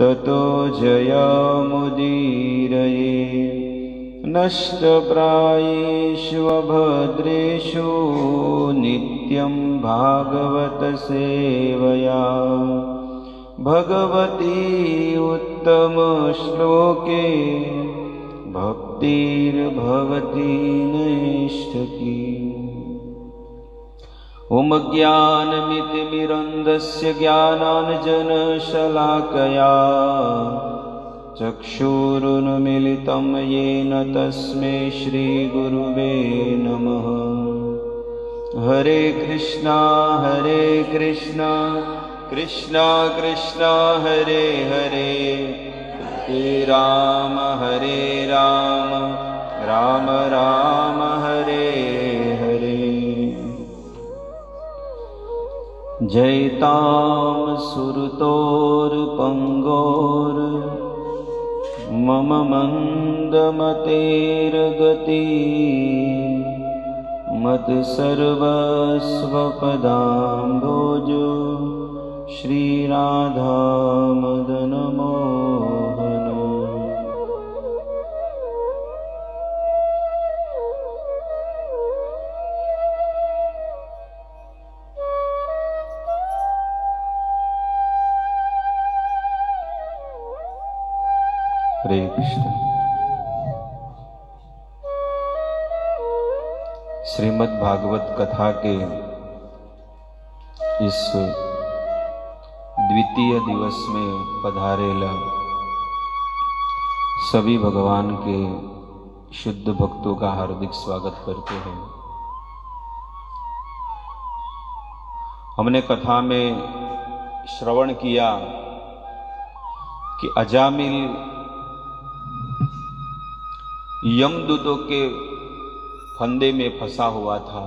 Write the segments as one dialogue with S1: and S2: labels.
S1: ततो जयमुदीरये नष्टप्रायेष्वभद्रेषु नित्यं भागवत सेवया भगवती उत्तम श्लोके भक्तिर्भवती नैष्ठकी। ओम ज्ञानमितिमिरन्दस्य ज्ञानाञ्जनशलाकया चक्षुरुन्मीलितं येन तस्मै श्रीगुरुवे नमः। हरे कृष्णा कृष्णा कृष्णा हरे हरे, हरे राम राम राम हरे हरे। जयतां सुरतोर्पङ्गोर् मम मन्दमतेर्गति मत्सर्वस्वपदाम्भोजो श्रीराधा मदन मोहन। हरे कृष्ण। श्रीमद् भागवत कथा के इस द्वितीय दिवस में पधारेला सभी भगवान के शुद्ध भक्तों का हार्दिक स्वागत करते हैं। हमने कथा में श्रवण किया कि अजामिल यमदूतों के फंदे में फंसा हुआ था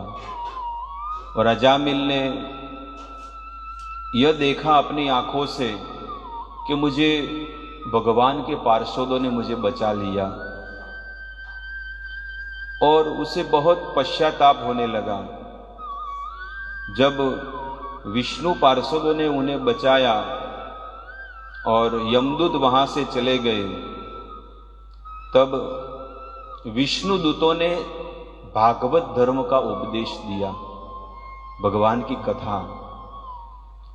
S1: और अजामिल ने यह देखा अपनी आंखों से कि मुझे भगवान के पार्षदों ने मुझे बचा लिया और उसे बहुत पश्चाताप होने लगा। जब विष्णु पार्षदों ने उन्हें बचाया और यमदूत वहां से चले गए, तब विष्णु दूतों ने भागवत धर्म का उपदेश दिया, भगवान की कथा।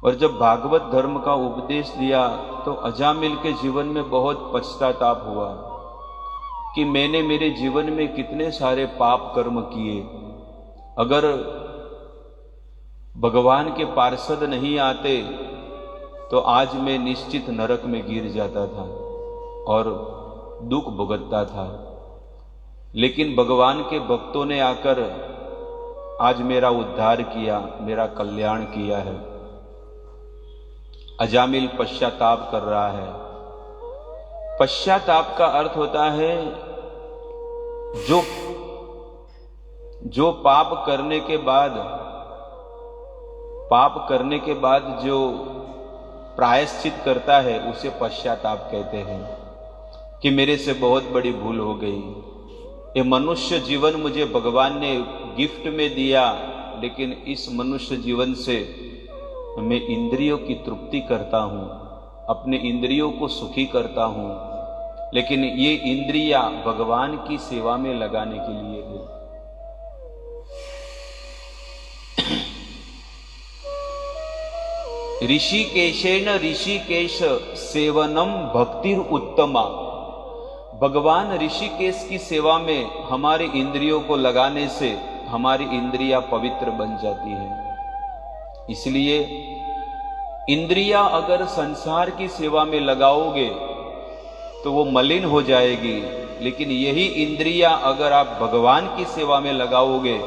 S1: और जब भागवत धर्म का उपदेश दिया तो अजामिल के जीवन में बहुत पश्चाताप हुआ कि मैंने मेरे जीवन में कितने सारे पाप कर्म किए। अगर भगवान के पार्षद नहीं आते तो आज मैं निश्चित नरक में गिर जाता था और दुख भुगतता था, लेकिन भगवान के भक्तों ने आकर आज मेरा उद्धार किया, मेरा कल्याण किया है। अजामिल पश्चाताप कर रहा है। पश्चाताप का अर्थ होता है जो पाप करने के बाद जो प्रायश्चित करता है उसे पश्चाताप कहते हैं कि मेरे से बहुत बड़ी भूल हो गई। ये मनुष्य जीवन मुझे भगवान ने गिफ्ट में दिया, लेकिन इस मनुष्य जीवन से मैं इंद्रियों की तृप्ति करता हूँ, अपने इंद्रियों को सुखी करता हूँ, लेकिन ये इंद्रियां भगवान की सेवा में लगाने के लिए है। ऋषिकेशेन ऋषिकेश सेवनम भक्तिर उत्तमा। भगवान ऋषिकेश की सेवा में हमारे इंद्रियों को लगाने से हमारी इंद्रियां पवित्र बन जाती हैं। इसलिए इंद्रियां अगर संसार की सेवा में लगाओगे तो वो मलिन हो जाएगी, लेकिन यही इंद्रियां अगर आप भगवान की सेवा में लगाओगे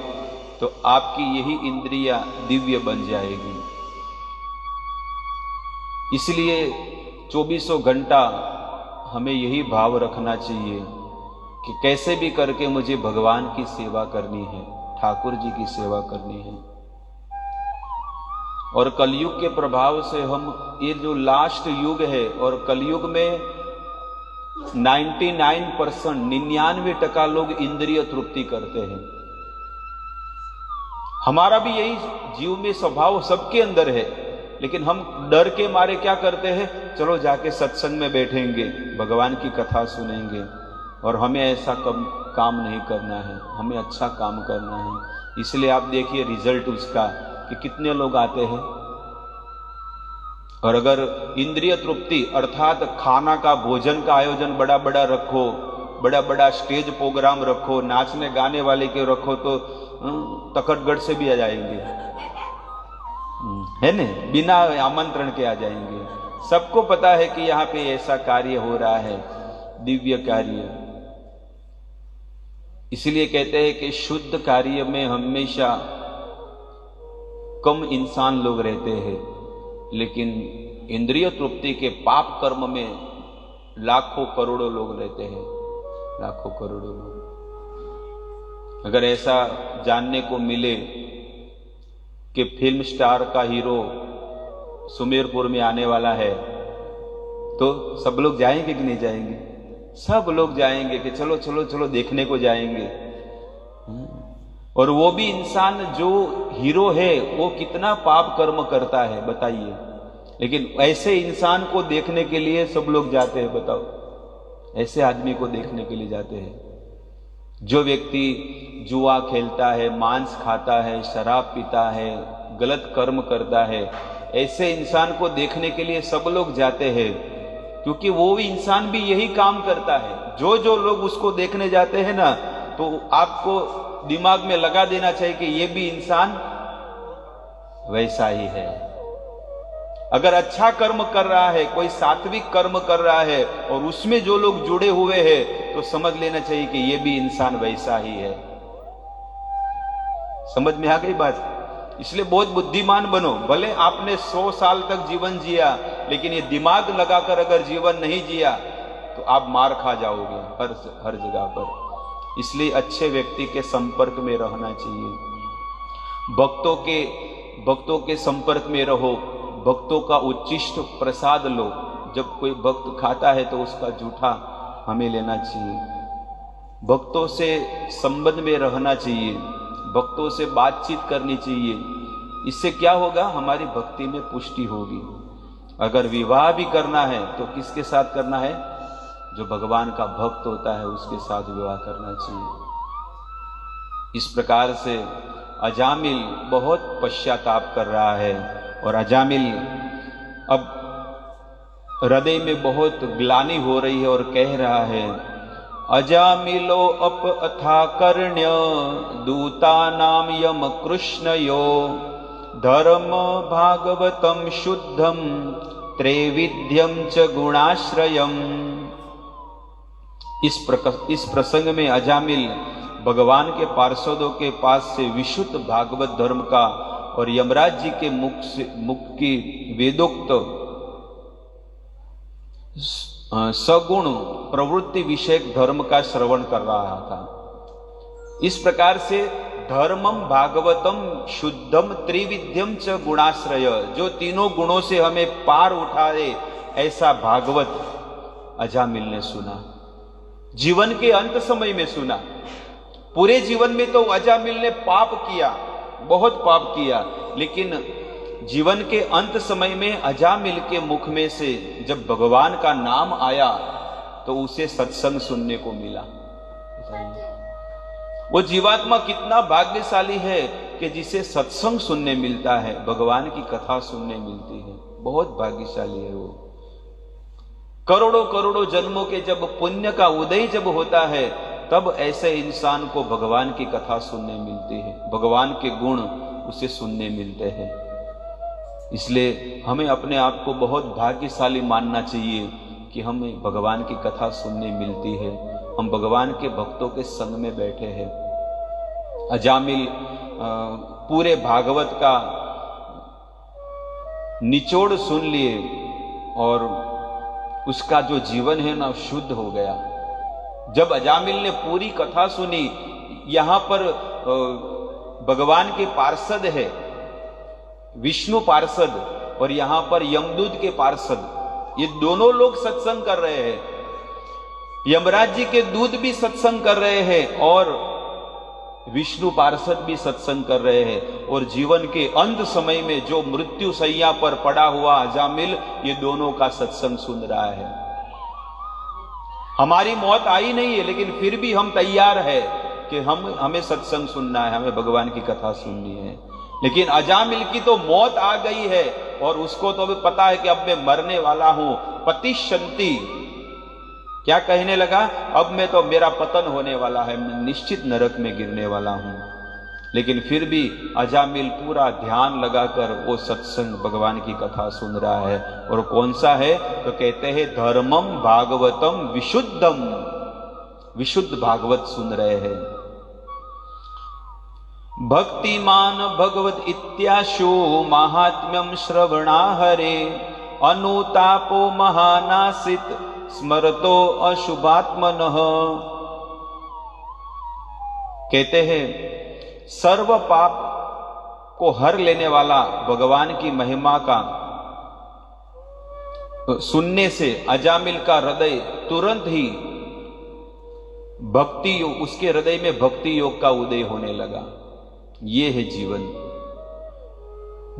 S1: तो आपकी यही इंद्रियां दिव्य बन जाएगी। इसलिए 24 घंटा हमें यही भाव रखना चाहिए कि कैसे भी करके मुझे भगवान की सेवा करनी है, ठाकुर जी की सेवा करनी है। और कलयुग के प्रभाव से हम ये जो लास्ट युग है, और कलयुग में 99% लोग इंद्रिय तृप्ति करते हैं। हमारा भी यही जीव में स्वभाव सबके अंदर है, लेकिन हम डर के मारे क्या करते हैं, चलो जाके सत्संग में बैठेंगे, भगवान की कथा सुनेंगे, और हमें ऐसा काम नहीं करना है, हमें अच्छा काम करना है। इसलिए आप देखिए रिजल्ट उसका कि कितने लोग आते हैं। और अगर इंद्रिय तृप्ति अर्थात खाना का, भोजन का आयोजन बड़ा बड़ा रखो, बड़ा बड़ा स्टेज प्रोग्राम रखो, नाचने गाने वाले के रखो, तो तकटगढ़ से भी आ जाएंगे, है न, बिना आमंत्रण के आ जाएंगे। सबको पता है कि यहाँ पे ऐसा कार्य हो रहा है, दिव्य कार्य। इसलिए कहते हैं कि शुद्ध कार्य में हमेशा कम इंसान लोग रहते हैं, लेकिन इंद्रिय तृप्ति के पाप कर्म में लाखों करोड़ों लोग रहते हैं, लाखों करोड़ों लोग। अगर ऐसा जानने को मिले कि फिल्म स्टार का हीरो सुमेरपुर में आने वाला है, तो सब लोग जाएंगे कि नहीं जाएंगे? सब लोग जाएंगे कि चलो चलो चलो देखने को जाएंगे। और वो भी इंसान जो हीरो है वो कितना पाप कर्म करता है बताइए, लेकिन ऐसे इंसान को देखने के लिए सब लोग जाते हैं। बताओ, ऐसे आदमी को देखने के लिए जाते हैं। जो व्यक्ति जुआ खेलता है, मांस खाता है, शराब पीता है, गलत कर्म करता है, ऐसे इंसान को देखने के लिए सब लोग जाते हैं, क्योंकि वो भी इंसान भी यही काम करता है। जो जो लोग उसको देखने जाते हैं ना, तो आपको दिमाग में लगा देना चाहिए कि ये भी इंसान वैसा ही है। अगर अच्छा कर्म कर रहा है, कोई सात्विक कर्म कर रहा है, और उसमें जो लोग जुड़े हुए हैं, तो समझ लेना चाहिए कि ये भी इंसान वैसा ही है। समझ में आ गई बात? इसलिए बहुत बुद्धिमान बनो। भले आपने 100 साल तक जीवन जिया, लेकिन ये दिमाग लगाकर अगर जीवन नहीं जिया तो आप मार खा जाओगे हर जगह पर। इसलिए अच्छे व्यक्ति के संपर्क में रहना चाहिए, भक्तों के संपर्क में रहो, भक्तों का उच्चिष्ट प्रसाद लो। जब कोई भक्त खाता है तो उसका जूठा हमें लेना चाहिए। भक्तों से संबंध में रहना चाहिए, भक्तों से बातचीत करनी चाहिए। इससे क्या होगा? हमारी भक्ति में पुष्टि होगी। अगर विवाह भी करना है तो किसके साथ करना है? जो भगवान का भक्त होता है उसके साथ विवाह करना चाहिए। इस प्रकार से अजामिल बहुत पश्चाताप कर रहा है, और अजामिल अब हृदय में बहुत ग्लानि हो रही है और कह रहा है, अजामिलो अप अथा कर्ण्य दूता नाम यम कृष्णयो धर्म भागवतम शुद्धम त्रैविध्यम च गुणाश्रयम। इस प्रसंग में अजामिल भगवान के पार्षदों के पास से विशुद्ध भागवत धर्म का और यमराज जी के मुख की वेदोक्त सगुण प्रवृत्ति विषयक धर्म का श्रवण कर रहा था। इस प्रकार से धर्मम भागवतम शुद्धम त्रिविध्यम च गुणाश्रय, जो तीनों गुणों से हमें पार उठाए, ऐसा भागवत अजामिल ने सुना। जीवन के अंत समय में सुना। पूरे जीवन में तो अजामिल ने पाप किया, बहुत पाप किया, लेकिन जीवन के अंत समय में अजामिल के मुख में से जब भगवान का नाम आया तो उसे सत्संग सुनने को मिला। वो जीवात्मा कितना भाग्यशाली है कि जिसे सत्संग सुनने मिलता है, भगवान की कथा सुनने मिलती है। बहुत भाग्यशाली है वो। करोड़ों करोड़ों जन्मों के जब पुण्य का उदय जब होता है, तब ऐसे इंसान को भगवान की कथा सुनने मिलती है, भगवान के गुण उसे सुनने मिलते हैं। इसलिए हमें अपने आप को बहुत भाग्यशाली मानना चाहिए कि हमें भगवान की कथा सुनने मिलती है, हम भगवान के भक्तों के संग में बैठे हैं। अजामिल पूरे भागवत का निचोड़ सुन लिए और उसका जो जीवन है ना शुद्ध हो गया। जब अजामिल ने पूरी कथा सुनी, यहां पर भगवान के पार्षद है, विष्णु पार्षद, और यहां पर यमदूत के पार्षद, ये दोनों लोग सत्संग कर रहे हैं। यमराज जी के दूत भी सत्संग कर रहे हैं और विष्णु पार्षद भी सत्संग कर रहे हैं, और जीवन के अंत समय में जो मृत्यु शैया पर पड़ा हुआ अजामिल, ये दोनों का सत्संग सुन रहा है। हमारी मौत आई नहीं है, लेकिन फिर भी हम तैयार है कि हमें सत्संग सुनना है, हमें भगवान की कथा सुननी है। लेकिन अजामिल की तो मौत आ गई है, और उसको तो अभी पता है कि अब मैं मरने वाला हूं। पतिष्यन्ति, क्या कहने लगा, अब मैं तो, मेरा पतन होने वाला है, मैं निश्चित नरक में गिरने वाला हूं। लेकिन फिर भी अजामिल पूरा ध्यान लगाकर वो सत्संग भगवान की कथा सुन रहा है। और कौन सा है, तो कहते हैं धर्मम भागवतम विशुद्धम, विशुद्ध भागवत सुन रहे हैं। भक्तिमान भगवत इत्याशु महात्म्यम श्रवणा हरे, अनुतापो महानासित स्मरतो अशुभात्मनः। कहते हैं सर्व पाप को हर लेने वाला भगवान की महिमा का सुनने से अजामिल का हृदय तुरंत ही भक्ति, उसके हृदय में भक्ति योग का उदय होने लगा। ये है जीवन।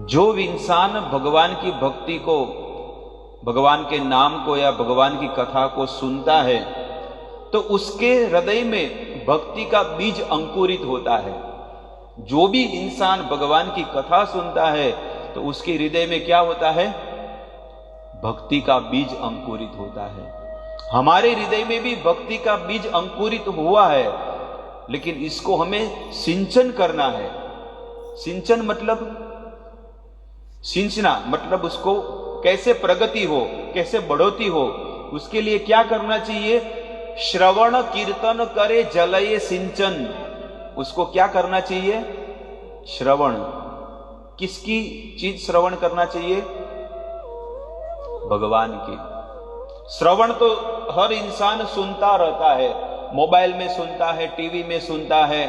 S1: जो इंसान भगवान की भक्ति को, भगवान के नाम को या भगवान की कथा को सुनता है, तो उसके हृदय में भक्ति का बीज अंकुरित होता है। जो भी इंसान भगवान की कथा सुनता है, तो उसके हृदय में क्या होता है, भक्ति का बीज अंकुरित होता है। हमारे हृदय में भी भक्ति का बीज अंकुरित हुआ है, लेकिन इसको हमें सिंचन करना है। सिंचन मतलब, सिंचना मतलब उसको कैसे प्रगति हो, कैसे बढ़ोती हो, उसके लिए क्या करना चाहिए, श्रवण कीर्तन करे जलये सिंचन। उसको क्या करना चाहिए, श्रवण। किसकी चीज श्रवण करना चाहिए, भगवान की। श्रवण तो हर इंसान सुनता रहता है, मोबाइल में सुनता है, टीवी में सुनता है,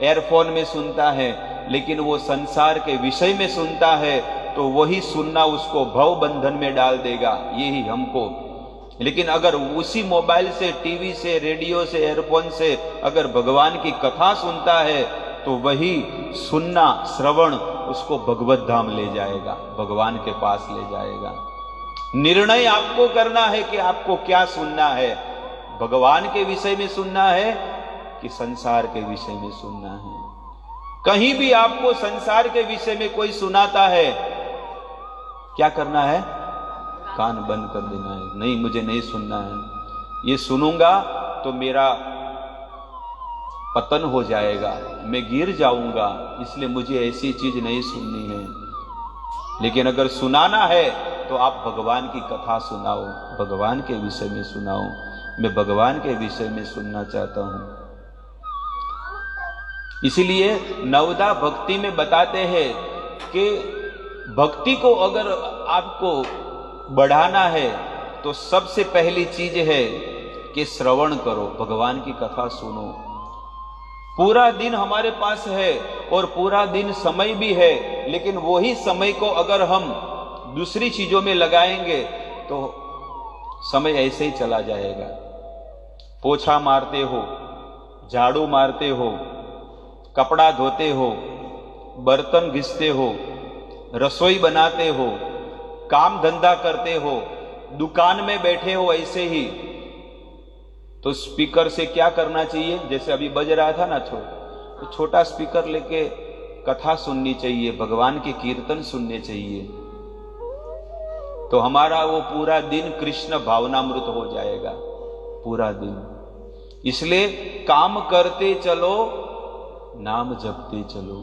S1: एयरफोन में सुनता है, लेकिन वो संसार के विषय में सुनता है तो वही सुनना उसको भव बंधन में डाल देगा, यही हमको। लेकिन अगर उसी मोबाइल से, टीवी से, रेडियो से, एयरफोन से अगर भगवान की कथा सुनता है, तो वही सुनना, श्रवण उसको भगवत धाम ले जाएगा, भगवान के पास ले जाएगा। निर्णय आपको करना है कि आपको क्या सुनना है, भगवान के विषय में सुनना है कि संसार के विषय में सुनना है। कहीं भी आपको संसार के विषय में कोई सुनाता है, क्या करना है, कान बंद कर देना है। नहीं, मुझे नहीं सुनना है, ये सुनूंगा तो मेरा पतन हो जाएगा, मैं गिर जाऊंगा, इसलिए मुझे ऐसी चीज नहीं सुननी है। लेकिन अगर सुनाना है तो आप भगवान की कथा सुनाओ, भगवान के विषय में सुनाओ। मैं भगवान के विषय में सुनना चाहता हूं। इसीलिए नवदा भक्ति में बताते हैं कि भक्ति को अगर आपको बढ़ाना है तो सबसे पहली चीज है कि श्रवण करो, भगवान की कथा सुनो। पूरा दिन हमारे पास है और पूरा दिन समय भी है, लेकिन वही समय को अगर हम दूसरी चीजों में लगाएंगे तो समय ऐसे ही चला जाएगा। पोछा मारते हो, झाड़ू मारते हो, कपड़ा धोते हो, बर्तन घिसते हो, रसोई बनाते हो, काम धंधा करते हो, दुकान में बैठे हो, ऐसे ही तो स्पीकर से क्या करना चाहिए, जैसे अभी बज रहा था ना, तो छोटा स्पीकर लेके कथा सुननी चाहिए, भगवान के कीर्तन सुनने चाहिए, तो हमारा वो पूरा दिन कृष्ण भावनामृत हो जाएगा, पूरा दिन। इसलिए काम करते चलो, नाम जपते चलो,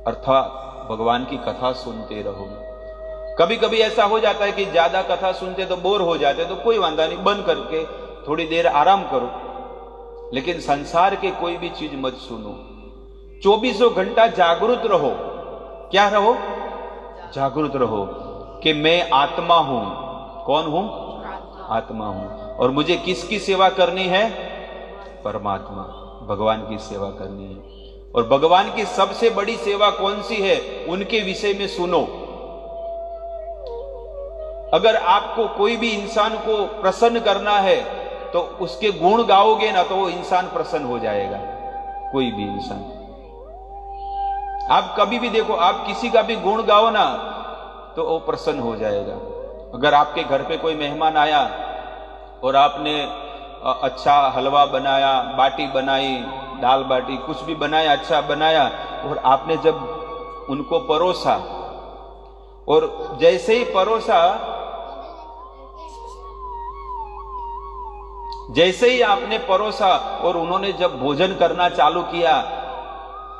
S1: अर्थात भगवान की कथा सुनते रहो। कभी कभी ऐसा हो जाता है कि ज्यादा कथा सुनते तो बोर हो जाते, तो कोई वांधा नहीं, बंद करके थोड़ी देर आराम करो, लेकिन संसार के कोई भी चीज मत सुनो। 24 घंटा जागरूक रहो। क्या रहो, जागरूक रहो कि मैं आत्मा हूं। कौन हूं, आत्मा हूं, और मुझे किसकी सेवा करनी है, परमात्मा, भगवान की सेवा करनी है। और भगवान की सबसे बड़ी सेवा कौन सी है, उनके विषय में सुनो। अगर आपको कोई भी इंसान को प्रसन्न करना है तो उसके गुण गाओगे ना, तो वो इंसान प्रसन्न हो जाएगा, कोई भी इंसान। आप कभी भी देखो, आप किसी का भी गुण गाओ ना तो वो प्रसन्न हो जाएगा। अगर आपके घर पे कोई मेहमान आया और आपने अच्छा हलवा बनाया, बाटी बनाई, दाल बाटी, कुछ भी बनाया, अच्छा बनाया, और आपने जब उनको परोसा, और जैसे ही परोसा, जैसे ही आपने परोसा और उन्होंने जब भोजन करना चालू किया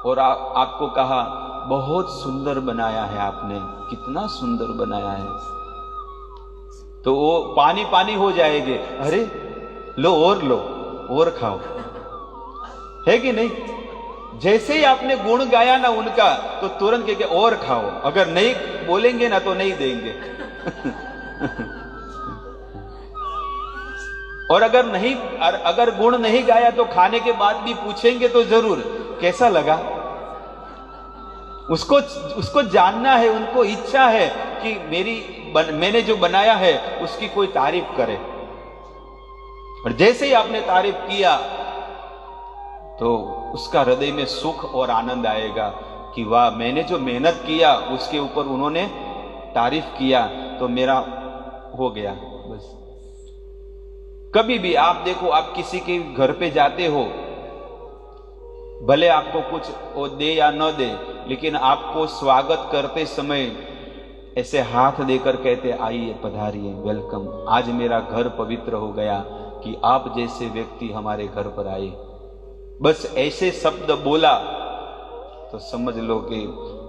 S1: और आपको कहा बहुत सुंदर बनाया है आपने, कितना सुंदर बनाया है, तो वो पानी पानी हो जाएंगे, अरे लो और खाओ, है कि नहीं? जैसे ही आपने गुण गाया ना उनका तो तुरंत कह के और खाओ, अगर नहीं बोलेंगे ना तो नहीं देंगे। और अगर गुण नहीं गाया तो खाने के बाद भी पूछेंगे तो जरूर कैसा लगा। उसको जानना है, उनको इच्छा है कि मैंने जो बनाया है उसकी कोई तारीफ करे। और जैसे ही आपने तारीफ किया तो उसका हृदय में सुख और आनंद आएगा कि वाह, मैंने जो मेहनत किया उसके ऊपर उन्होंने तारीफ किया तो मेरा हो गया। बस कभी भी आप देखो, आप किसी के घर पे जाते हो, भले आपको कुछ वो दे या न दे, लेकिन आपको स्वागत करते समय ऐसे हाथ देकर कहते आइए, पधारिए, वेलकम, आज मेरा घर पवित्र हो गया कि आप जैसे व्यक्ति हमारे घर पर आए। बस ऐसे शब्द बोला तो समझ लो कि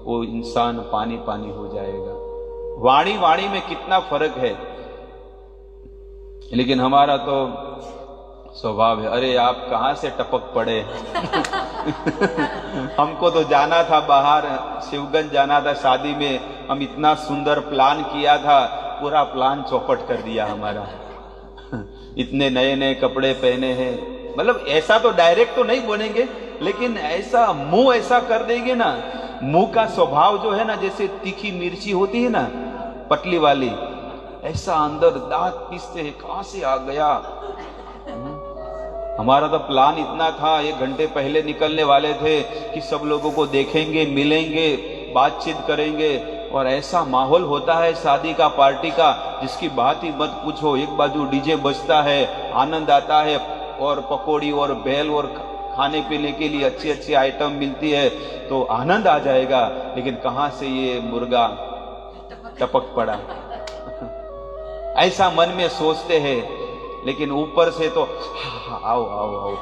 S1: वो इंसान पानी पानी हो जाएगा। वाणी वाणी में कितना फर्क है, लेकिन हमारा तो स्वभाव है, अरे आप कहां से टपक पड़े। हमको तो जाना था बाहर, शिवगंज जाना था शादी में, हम इतना सुंदर प्लान किया था, पूरा प्लान चौपट कर दिया हमारा। इतने नए नए कपड़े पहने हैं, मतलब ऐसा तो डायरेक्ट तो नहीं बोलेंगे, लेकिन ऐसा मुंह ऐसा कर देंगे ना, मुंह का स्वभाव जो है ना, जैसे तीखी मिर्ची होती है ना पतली वाली, ऐसा अंदर दांत पीसते हैं, कहां से आ गया। हमारा तो प्लान इतना था, 1 घंटे पहले निकलने वाले थे कि सब लोगों को देखेंगे, मिलेंगे, बातचीत करेंगे, और ऐसा माहौल होता है शादी का, पार्टी का, जिसकी बात ही मत पूछो। एक बाजू डीजे बजता है, आनंद आता है, और पकौड़ी और भेल और खाने पीने के लिए अच्छी अच्छी आइटम मिलती है तो आनंद आ जाएगा। लेकिन कहां से ये मुर्गा टपक पड़ा, ऐसा मन में सोचते हैं, लेकिन ऊपर से तो आओ आओ आओ,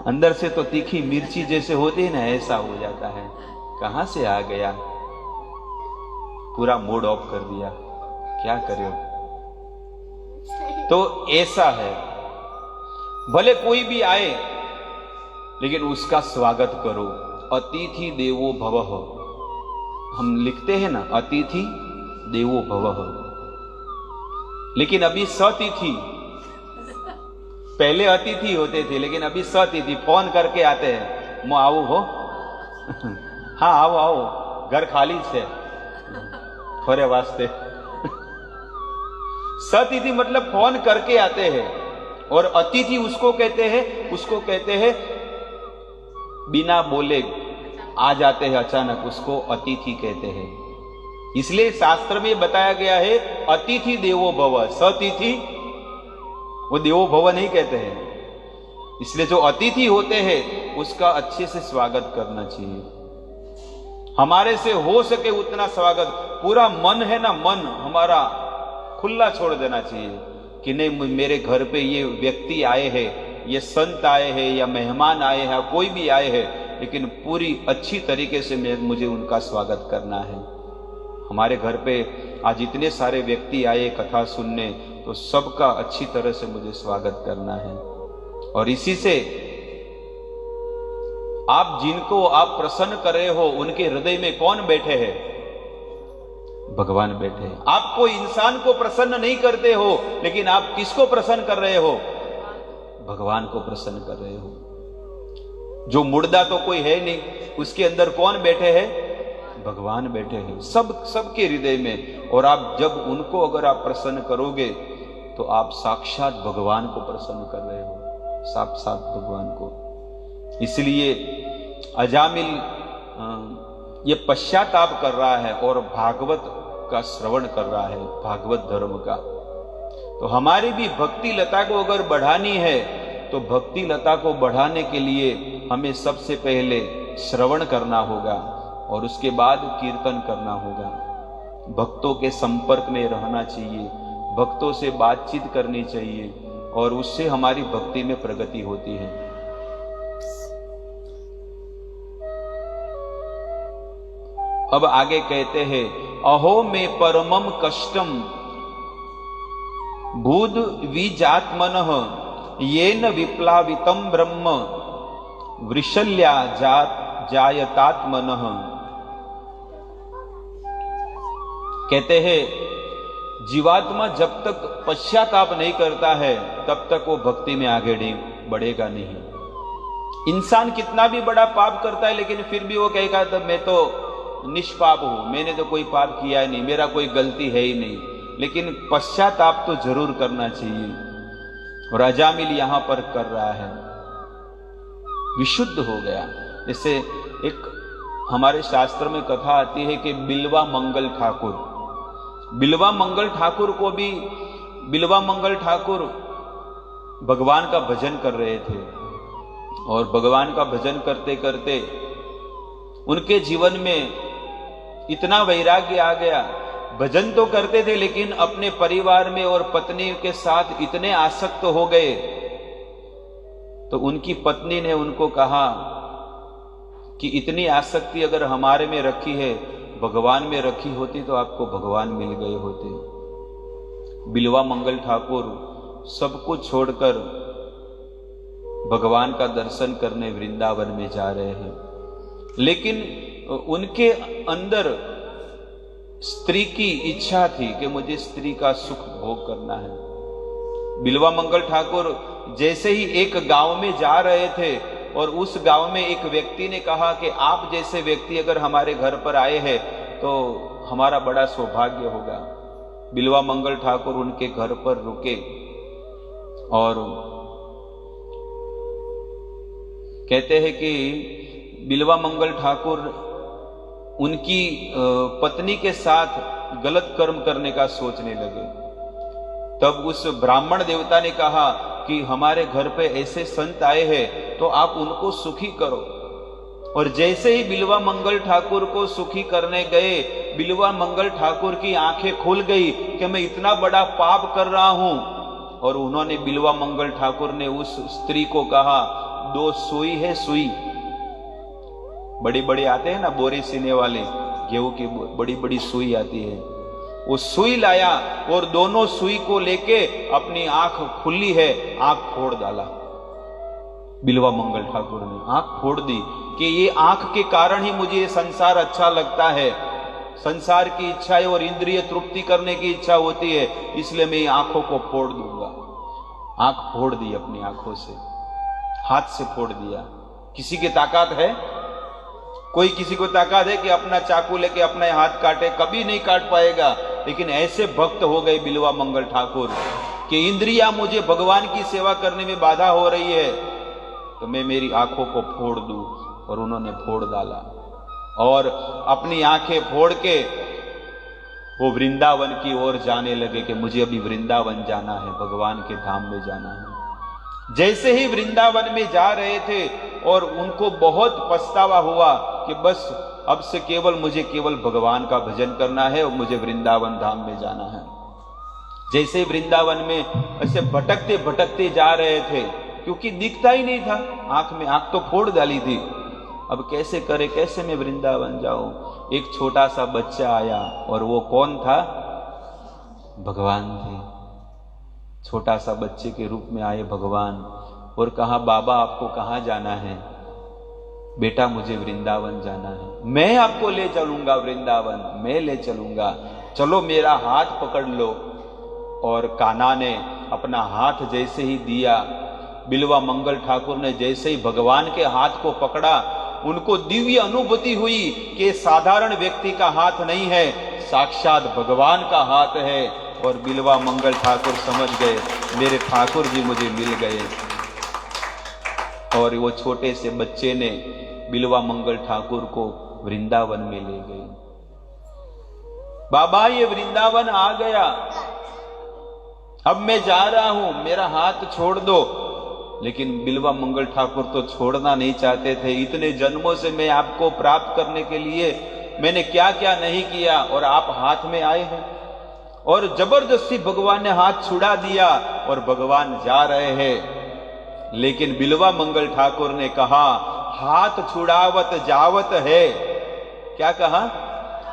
S1: अंदर से तो तीखी मिर्ची जैसे होती है ना, ऐसा हो जाता है, कहां से आ गया, पूरा मूड ऑफ कर दिया, क्या करे। तो ऐसा है, भले कोई भी आए लेकिन उसका स्वागत करो। अतिथि देवो भवः, हम लिखते हैं ना अतिथि देवो भवः, लेकिन अभी सतिथि, पहले अतिथि होते थे लेकिन अभी सतिथि, फोन करके आते हैं, मैं आऊ हो। हाँ आओ आओ, घर खाली है थोड़े वास्ते। सतिथि मतलब फोन करके आते हैं, और अतिथि उसको कहते हैं बिना बोले आ जाते हैं अचानक, उसको अतिथि कहते हैं। इसलिए शास्त्र में बताया गया है अतिथि देवो भव, सतिथि वो देवो भव नहीं कहते हैं। इसलिए जो अतिथि होते हैं उसका अच्छे से स्वागत करना चाहिए, हमारे से हो सके उतना स्वागत, पूरा मन है ना, मन हमारा खुला छोड़ देना चाहिए कि नहीं, मेरे घर पे ये व्यक्ति आए हैं, ये संत आए हैं या मेहमान आए हैं, कोई भी आए हैं, लेकिन पूरी अच्छी तरीके से मुझे उनका स्वागत करना है। हमारे घर पे आज इतने सारे व्यक्ति आए कथा सुनने, तो सबका अच्छी तरह से मुझे स्वागत करना है। और इसी से आप जिनको आप प्रसन्न कर रहे हो, उनके हृदय में कौन बैठे हैं? भगवान बैठे हैं। आप कोई इंसान को प्रसन्न नहीं करते हो, लेकिन आप किसको प्रसन्न कर रहे हो? भगवान को प्रसन्न कर रहे हो। जो मुर्दा तो कोई है नहीं, उसके अंदर कौन बैठे हैं? भगवान बैठे हैं सबके हृदय में। और आप जब उनको अगर आप प्रसन्न करोगे तो आप साक्षात भगवान को प्रसन्न कर रहे हो, साक्षात भगवान को। इसलिए अजामिल ये पश्चाताप कर रहा है और भागवत का श्रवण कर रहा है, भागवत धर्म का। तो हमारी भी भक्ति लता को अगर बढ़ानी है तो भक्ति लता को बढ़ाने के लिए हमें सबसे पहले श्रवण करना होगा और उसके बाद कीर्तन करना होगा। भक्तों के संपर्क में रहना चाहिए, भक्तों से बातचीत करनी चाहिए और उससे हमारी भक्ति में प्रगति होती है। अब आगे कहते हैं, अहो में परमम कष्टम भूद विजात्मनः येन विप्लावितम ब्रह्म वृषल्या जायतात्मनः। कहते हैं जीवात्मा जब तक पश्चाताप नहीं करता है तब तक वो भक्ति में आगे नहीं बढ़ेगा नहीं। इंसान कितना भी बड़ा पाप करता है लेकिन फिर भी वो कहेगा तब मैं तो निष्पाप हूं, मैंने तो कोई पाप किया ही नहीं, मेरा कोई गलती है ही नहीं। लेकिन पश्चाताप तो जरूर करना चाहिए और अजामिल यहां पर कर रहा है, विशुद्ध हो गया। जैसे एक हमारे शास्त्र में कथा आती है कि बिल्वा मंगल ठाकुर, बिल्वा मंगल ठाकुर को भी, बिल्वा मंगल ठाकुर भगवान का भजन कर रहे थे और भगवान का भजन करते करते उनके जीवन में इतना वैराग्य आ गया। भजन तो करते थे लेकिन अपने परिवार में और पत्नी के साथ इतने आसक्त हो गए तो उनकी पत्नी ने उनको कहा कि इतनी आसक्ति अगर हमारे में रखी है, भगवान में रखी होती तो आपको भगवान मिल गए होते। बिल्वा मंगल ठाकुर सब कुछ छोड़कर भगवान का दर्शन करने वृंदावन में जा रहे हैं, लेकिन उनके अंदर स्त्री की इच्छा थी कि मुझे स्त्री का सुख भोग करना है। बिल्वा मंगल ठाकुर जैसे ही एक गांव में जा रहे थे और उस गांव में एक व्यक्ति ने कहा कि आप जैसे व्यक्ति अगर हमारे घर पर आए हैं तो हमारा बड़ा सौभाग्य होगा। बिल्वा मंगल ठाकुर उनके घर पर रुके और कहते हैं कि बिल्वा मंगल ठाकुर उनकी पत्नी के साथ गलत कर्म करने का सोचने लगे। तब उस ब्राह्मण देवता ने कहा कि हमारे घर पे ऐसे संत आए हैं तो आप उनको सुखी करो। और जैसे ही बिल्वा मंगल ठाकुर को सुखी करने गए, बिल्वा मंगल ठाकुर की आंखें खुल गई कि मैं इतना बड़ा पाप कर रहा हूं। और उन्होंने, बिल्वा मंगल ठाकुर ने उस स्त्री को कहा, 2 सुई है, सुई बड़ी बड़ी आते हैं ना, बोरे सीने वाले, गेहूं की बड़ी बड़ी सुई आती है, वो सुई लाया और दोनों सुई को लेके अपनी आंख खुली है, आंख फोड़ डाला। बिल्वा मंगल ठाकुर ने आंख फोड़ दी कि ये आंख के कारण ही मुझे ये संसार अच्छा लगता है, संसार की इच्छाएं और इंद्रिय तृप्ति करने की इच्छा होती है, इसलिए मैं आंखों को फोड़ दूंगा। आंख फोड़ दी अपनी आंखों से, हाथ से फोड़ दिया। किसी की ताकत है? कोई किसी को ताकत है कि अपना चाकू लेके अपना हाथ काटे? कभी नहीं काट पाएगा। लेकिन ऐसे भक्त हो गए बिल्वा मंगल ठाकुर कि इंद्रियां मुझे भगवान की सेवा करने में बाधा हो रही है तो मैं मेरी आंखों को फोड़ दूं। और उन्होंने फोड़ डाला और अपनी आंखें फोड़ के वो वृंदावन की ओर जाने लगे कि मुझे अभी वृंदावन जाना है, भगवान के धाम में जाना है। जैसे ही वृंदावन में जा रहे थे और उनको बहुत पछतावा हुआ कि बस अब से मुझे केवल भगवान का भजन करना है और मुझे वृंदावन धाम में जाना है। जैसे ही वृंदावन में ऐसे भटकते भटकते जा रहे थे, क्योंकि दिखता ही नहीं था, आंख में आंख तो फोड़ डाली थी, अब कैसे करे, कैसे मैं वृंदावन जाऊं। एक छोटा सा बच्चा आया और वो कौन था? भगवान थे। छोटा सा बच्चे के रूप में आए भगवान और कहा, बाबा आपको कहां जाना है? बेटा मुझे वृंदावन जाना है। मैं आपको ले चलूंगा वृंदावन, मैं ले चलूंगा, चलो मेरा हाथ पकड़ लो। और कान्हा ने अपना हाथ जैसे ही दिया, बिल्वा मंगल ठाकुर ने जैसे ही भगवान के हाथ को पकड़ा, उनको दिव्य अनुभूति हुई कि साधारण व्यक्ति का हाथ नहीं है, साक्षात भगवान का हाथ है। और बिल्वा मंगल ठाकुर समझ गए मेरे ठाकुर जी मुझे मिल गए। और वो छोटे से बच्चे ने बिल्वा मंगल ठाकुर को वृंदावन में ले गई। बाबा ये वृंदावन आ गया, अब मैं जा रहा हूं, मेरा हाथ छोड़ दो। लेकिन बिल्वा मंगल ठाकुर तो छोड़ना नहीं चाहते थे। इतने जन्मों से मैं आपको प्राप्त करने के लिए मैंने क्या क्या नहीं किया और आप हाथ में आए हैं। और जबरदस्ती भगवान ने हाथ छुड़ा दिया और भगवान जा रहे हैं। लेकिन बिल्वा मंगल ठाकुर ने कहा, हाथ छुड़ावत जावत है। क्या कहा?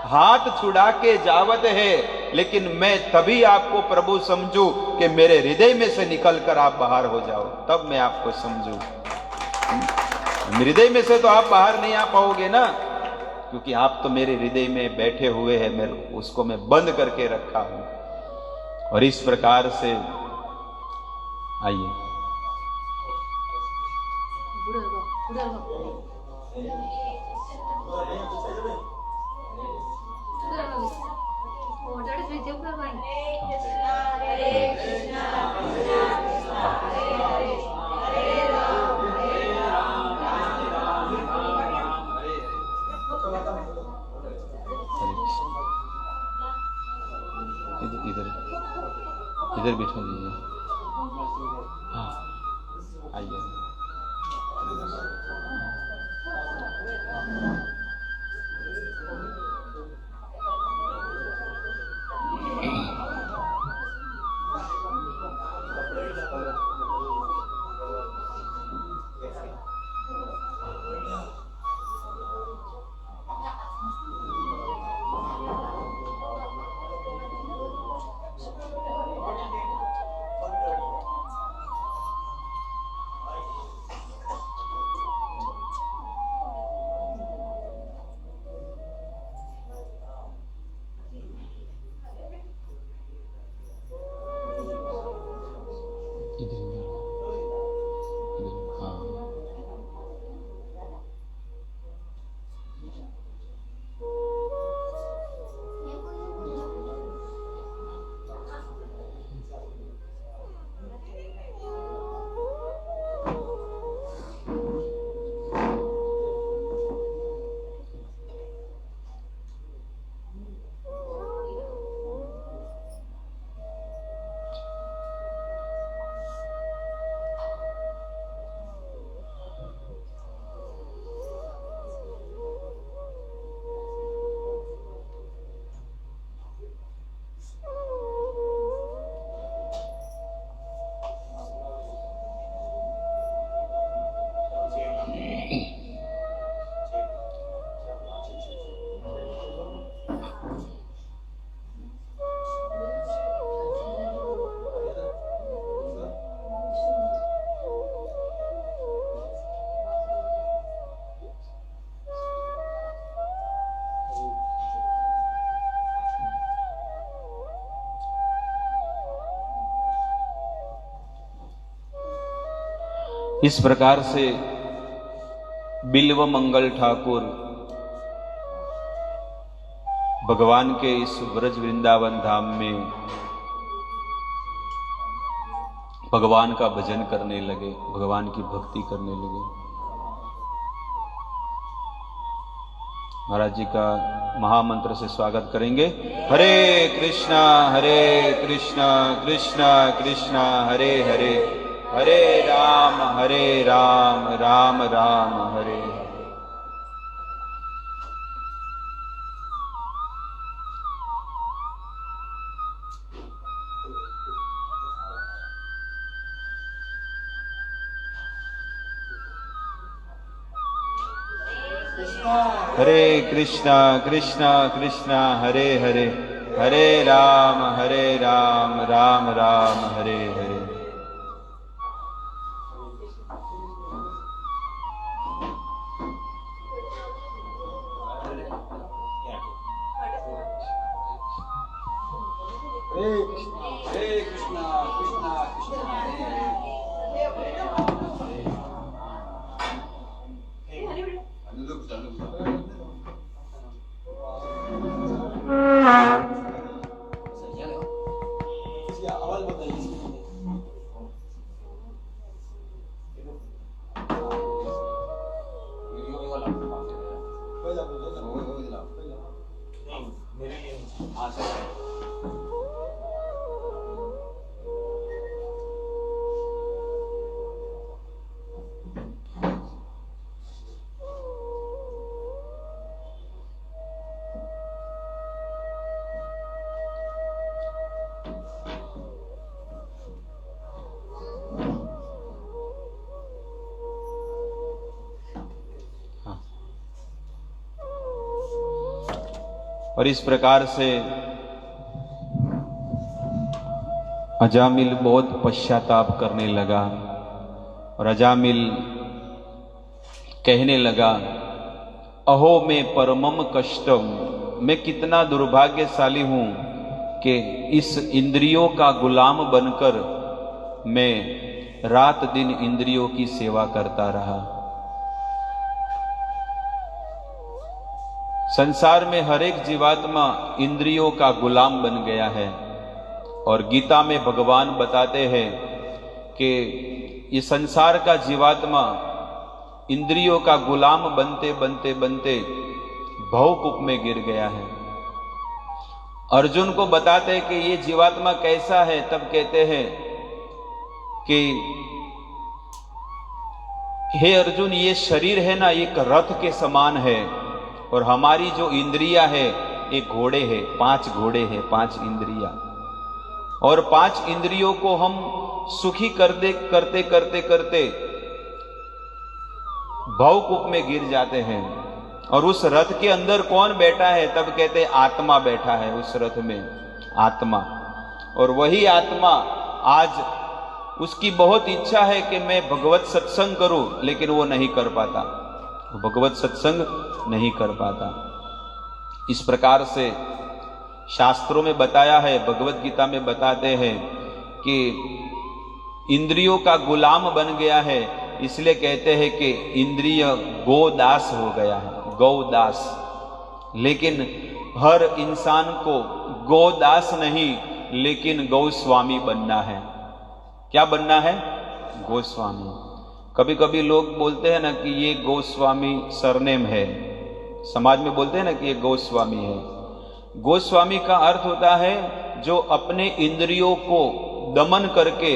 S1: हाथ छुड़ा के जावत है, लेकिन मैं तभी आपको प्रभु समझू कि मेरे हृदय में से निकल कर आप बाहर हो जाओ, तब मैं आपको समझू। हृदय में से तो आप बाहर नहीं आ पाओगे ना, क्योंकि आप तो मेरे हृदय में बैठे हुए हैं, मैं उसको मैं बंद करके रखा हूं। और इस प्रकार से आइए इधर बैठा दीजिए। हाँ आइए। इस प्रकार से बिल्व मंगल ठाकुर भगवान के इस ब्रज वृंदावन धाम में भगवान का भजन करने लगे, भगवान की भक्ति करने लगे। महाराज जी का महामंत्र से स्वागत करेंगे। हरे कृष्णा कृष्णा कृष्णा हरे हरे, हरे राम राम राम हरे हरे कृष्णा कृष्णा हरे हरे, हरे राम राम राम हरे हरे।
S2: हरे कृष्णा कृष्णा कृष्णा आवाज बताइए।
S1: और इस प्रकार से अजामिल बहुत पश्चाताप करने लगा और अजामिल कहने लगा, अहो मैं परमम कष्टम, मैं कितना दुर्भाग्यशाली हूं कि इस इंद्रियों का गुलाम बनकर मैं रात दिन इंद्रियों की सेवा करता रहा। संसार में हर एक जीवात्मा इंद्रियों का गुलाम बन गया है और गीता में भगवान बताते हैं कि ये संसार का जीवात्मा इंद्रियों का गुलाम बनते बनते बनते भवकूप में गिर गया है। अर्जुन को बताते हैं कि ये जीवात्मा कैसा है, तब कहते हैं कि हे अर्जुन, ये शरीर है ना, एक रथ के समान है और हमारी जो इंद्रियां है एक घोड़े है, 5 घोड़े हैं, 5 इंद्रियां, और 5 इंद्रियों को हम सुखी करते करते करते करते भवकूप में गिर जाते हैं। और उस रथ के अंदर कौन बैठा है, तब कहते आत्मा बैठा है उस रथ में, आत्मा। और वही आत्मा आज उसकी बहुत इच्छा है कि मैं भगवत सत्संग करूं, लेकिन वो नहीं कर पाता, भगवत सत्संग नहीं कर पाता। इस प्रकार से शास्त्रों में बताया है, भगवत गीता में बताते हैं कि इंद्रियों का गुलाम बन गया है, इसलिए कहते हैं कि इंद्रिय गोदास हो गया है, गौदास। लेकिन हर इंसान को गोदास नहीं, लेकिन गौस्वामी बनना है। क्या बनना है? गोस्वामी। कभी कभी लोग बोलते हैं ना कि ये गोस्वामी सरनेम है, समाज में बोलते हैं ना कि ये गोस्वामी है। गोस्वामी का अर्थ होता है जो अपने इंद्रियों को दमन करके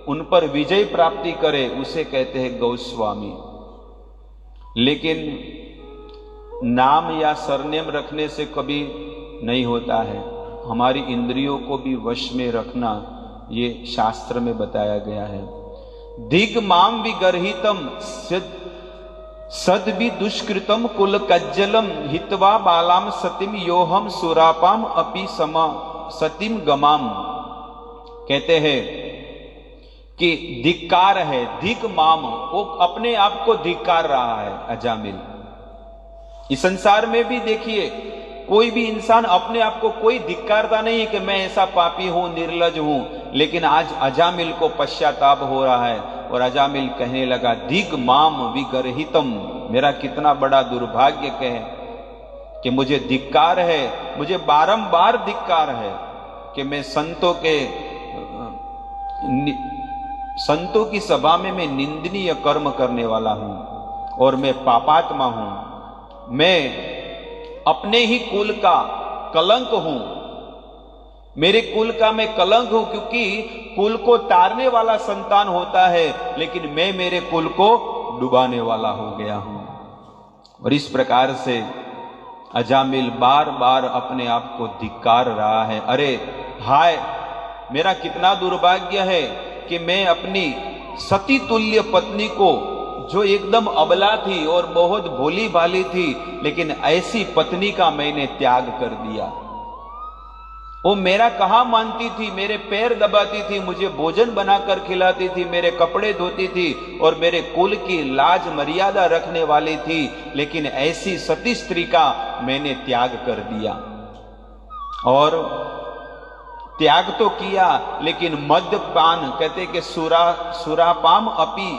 S1: उन पर विजय प्राप्ति करे, उसे कहते हैं गोस्वामी। लेकिन नाम या सरनेम रखने से कभी नहीं होता है, हमारी इंद्रियों को भी वश में रखना ये शास्त्र में बताया गया है। दिग माम विगर्हितम सद भी दुष्कृतम कुल कज्जलम हित्वा बालाम सतिम योहम सुरापाम अपि समा सतिम गमाम। कहते हैं कि धिक्कार है, धिक माम, वो अपने आप को धिक्कार रहा है अजामिल। इस संसार में भी देखिए, कोई भी इंसान अपने आप को कोई धिक्कारता नहीं है कि मैं ऐसा पापी हूं, निर्लज हूं। लेकिन आज अजामिल को पश्चाताप हो रहा है और अजामिल कहने लगा, दिग माम विगर्हितम, मेरा कितना बड़ा दुर्भाग्य कहे कि मुझे धिक्कार है, मुझे बारंबार धिक्कार है कि मैं संतों की सभा में मैं निंदनीय कर्म करने वाला हूं और मैं पापात्मा हूं, मैं अपने ही कुल का कलंक हूं, मेरे कुल का मैं कलंक हूं, क्योंकि कुल को तारने वाला संतान होता है, लेकिन मैं मेरे कुल को डुबाने वाला हो गया हूं। और इस प्रकार से अजामिल बार बार अपने आप को धिक्कार रहा है। अरे हाय, मेरा कितना दुर्भाग्य है कि मैं अपनी सती तुल्य पत्नी को, जो एकदम अबला थी और बहुत भोली भाली थी, लेकिन ऐसी पत्नी का मैंने त्याग कर दिया। वो मेरा कहाँ मानती थी, मेरे पैर दबाती थी, मुझे भोजन बनाकर खिलाती थी, मेरे कपड़े धोती थी और मेरे कुल की लाज मर्यादा रखने वाली थी, लेकिन ऐसी सती स्त्री का मैंने त्याग कर दिया। और त्याग तो किया, लेकिन मद्यपान, कहते कि सुरापाम अपि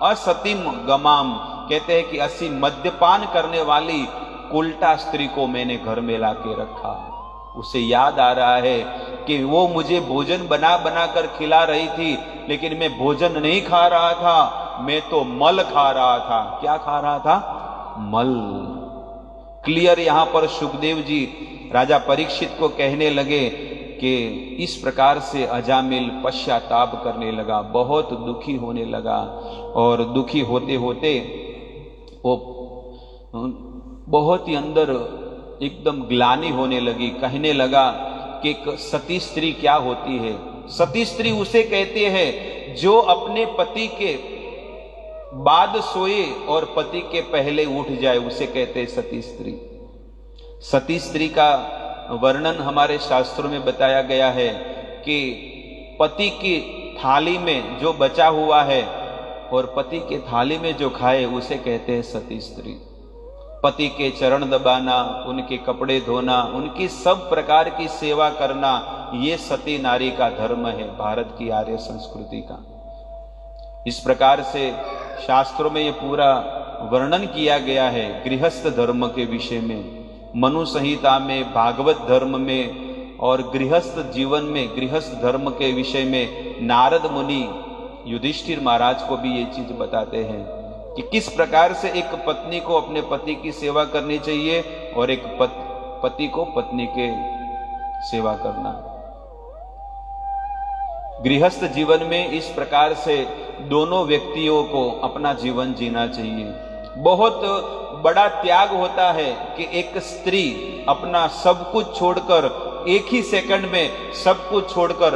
S1: असतिम गमाम, कहते हैं कि असी मद्यपान करने वाली उल्टा स्त्री को मैंने घर में ला के रखा। उसे याद आ रहा है कि वो मुझे भोजन बना बना कर खिला रही थी, लेकिन मैं भोजन नहीं खा रहा था, मैं तो मल खा रहा था। क्या खा रहा था? मल। क्लियर यहां पर सुखदेव जी राजा परीक्षित को कहने लगे कि इस प्रकार से अजामिल पश्चाताप करने लगा, बहुत दुखी होने लगा। और दुखी होते होते वो बहुत ही अंदर एकदम ग्लानि होने लगी। कहने लगा कि एक सती स्त्री क्या होती है? सती स्त्री उसे कहते हैं जो अपने पति के बाद सोए और पति के पहले उठ जाए, उसे कहते हैं सती स्त्री। सती स्त्री का वर्णन हमारे शास्त्रों में बताया गया है कि पति की थाली में जो बचा हुआ है और पति के थाली में जो खाए उसे कहते हैं सती स्त्री। पति के चरण दबाना, उनके कपड़े धोना, उनकी सब प्रकार की सेवा करना, ये सती नारी का धर्म है, भारत की आर्य संस्कृति का। इस प्रकार से शास्त्रों में ये पूरा वर्णन किया गया है गृहस्थ धर्म के विषय में। मनु संहिता में, भागवत धर्म में और गृहस्थ जीवन में, गृहस्थ धर्म के विषय में नारद मुनि युधिष्ठिर महाराज को भी ये चीज बताते हैं कि किस प्रकार से एक पत्नी को अपने पति की सेवा करनी चाहिए और एक पति को पत्नी के सेवा करना। गृहस्थ जीवन में इस प्रकार से दोनों व्यक्तियों को अपना जीवन जीना चाहिए। बहुत बड़ा त्याग होता है कि एक स्त्री अपना सब कुछ छोड़कर, एक ही सेकंड में सब कुछ छोड़कर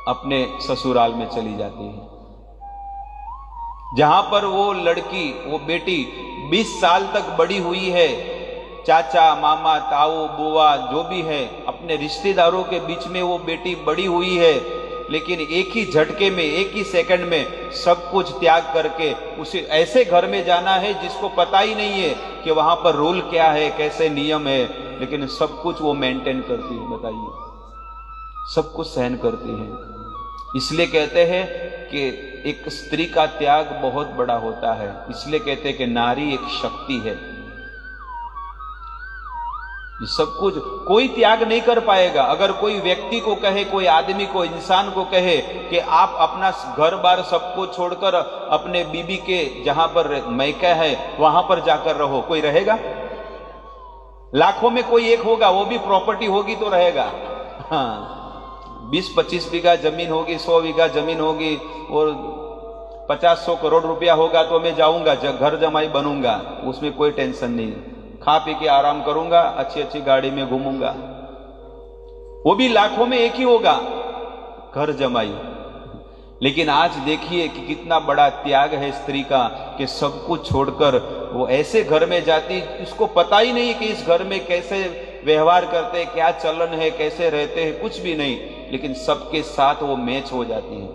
S1: अपने ससुराल में चली जाती है। जहां पर वो लड़की, वो बेटी 20 साल तक बड़ी हुई है, चाचा, मामा, ताऊ, बुआ जो भी है, अपने रिश्तेदारों के बीच में वो बेटी बड़ी हुई है, लेकिन एक ही झटके में, एक ही सेकंड में सब कुछ त्याग करके उसे ऐसे घर में जाना है जिसको पता ही नहीं है कि वहां पर रूल क्या है, कैसे नियम है, लेकिन सब कुछ वो मेंटेन करती है। बताइए, सब कुछ सहन करती है। इसलिए कहते हैं कि एक स्त्री का त्याग बहुत बड़ा होता है। इसलिए कहते हैं कि नारी एक शक्ति है। ये सब कुछ कोई त्याग नहीं कर पाएगा। अगर कोई व्यक्ति को कहे, कोई आदमी को, इंसान को कहे कि आप अपना घर बार सबको छोड़कर अपने बीबी के जहां पर मैका है वहां पर जाकर रहो, कोई रहेगा? लाखों में कोई एक होगा, वो भी प्रॉपर्टी होगी तो रहेगा। हाँ, 20-25 बीघा जमीन होगी, 100 बीघा जमीन होगी और 50-100 करोड़ रुपया होगा तो मैं जाऊंगा, घर जमाई बनूंगा, उसमें कोई टेंशन नहीं। खा पी के आराम करूंगा, अच्छी अच्छी गाड़ी में घूमूंगा, वो भी लाखों में एक ही होगा, घर जमाई। लेकिन आज देखिए कि कितना बड़ा त्याग है स्त्री का कि सब कुछ छोड़कर वो ऐसे घर में जाती, इसको पता ही नहीं कि इस घर में कैसे व्यवहार करते हैं, क्या चलन है, कैसे रहते हैं, कुछ भी नहीं, लेकिन सबके साथ वो मैच हो जाती है।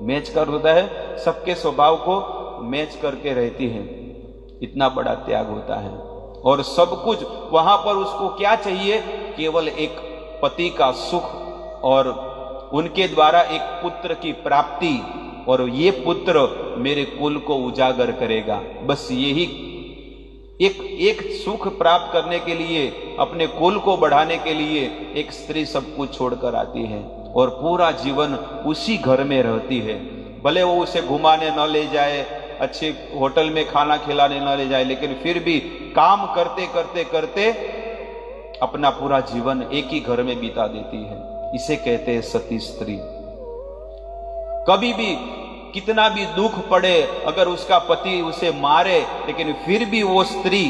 S1: मैच कर होता है, सबके स्वभाव को मैच करके रहती है। इतना बड़ा त्याग होता है। और सब कुछ वहां पर उसको क्या चाहिए? केवल एक पति का सुख और उनके द्वारा एक पुत्र की प्राप्ति, और ये पुत्र मेरे कुल को उजागर करेगा। बस यही एक सुख प्राप्त करने के लिए, अपने कुल को बढ़ाने के लिए एक स्त्री सब कुछ छोड़कर आती है और पूरा जीवन उसी घर में रहती है। भले वो उसे घुमाने न ले जाए, अच्छे होटल में खाना खिलाने न ले जाए, लेकिन फिर भी काम करते करते करते अपना पूरा जीवन एक ही घर में बिता देती है। इसे कहते हैं सती स्त्री। कभी भी कितना भी दुख पड़े, अगर उसका पति उसे मारे, लेकिन फिर भी वो स्त्री